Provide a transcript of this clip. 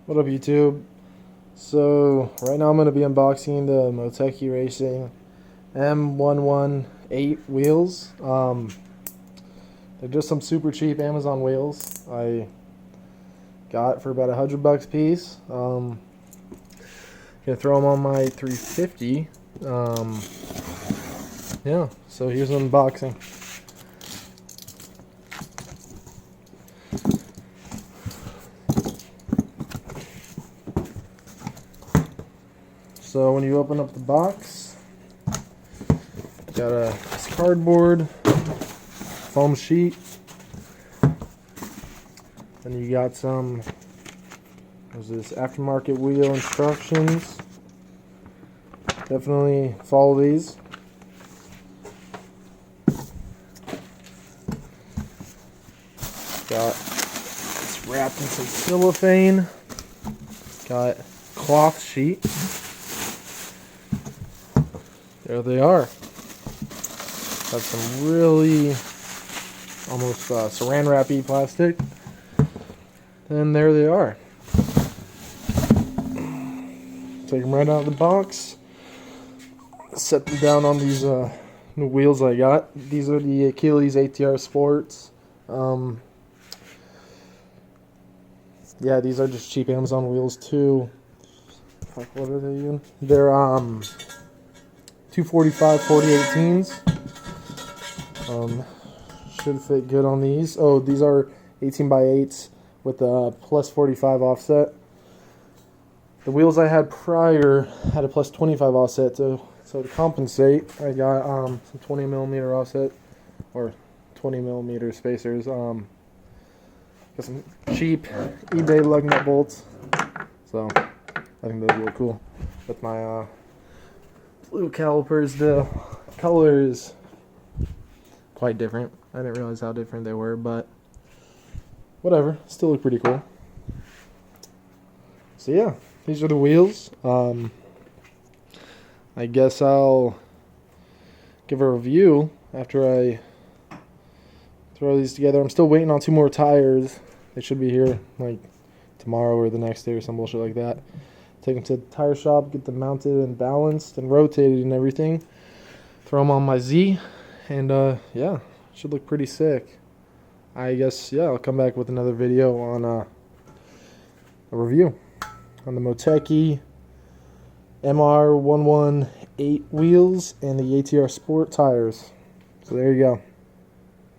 What up, YouTube? So right now I'm going to be unboxing the Motegi Racing MR118 wheels. They're just some super cheap Amazon wheels I got for about $100 piece. Gonna throw them on my 350. Yeah, so here's an unboxing. So when you open up the box, got this cardboard, foam sheet, and you got some, there's this aftermarket wheel instructions. Definitely follow these. Got it's wrapped in some cellophane. Got cloth sheet. There they are. Got some really almost saran wrap-y plastic. And there they are. Take them right out of the box. Set them down on these new wheels I got. These are the Achilles ATR Sports. Yeah, these are just cheap Amazon wheels too. Fuck, what are they even? They're 245 4018s. Should fit good on these. Oh, these are 18x8s with a plus 45 offset. The wheels I had prior had a plus 25 offset, so to compensate, I got some 20mm offset or 20mm spacers. Got some cheap eBay lug nut bolts, so I think those look cool with my blue calipers. The color is quite different. I didn't realize how different they were, but whatever, still look pretty cool. So yeah, these are the wheels. I guess I'll give a review after I throw these together. I'm still waiting on 2 more tires. They should be here like tomorrow or the next day or some bullshit like that. Take them to the tire shop, get them mounted and balanced and rotated and everything. Throw them on my Z, and yeah, should look pretty sick. I guess, yeah, I'll come back with another video on a review on the Motegi MR118 wheels and the ATR Sport tires. So there you go.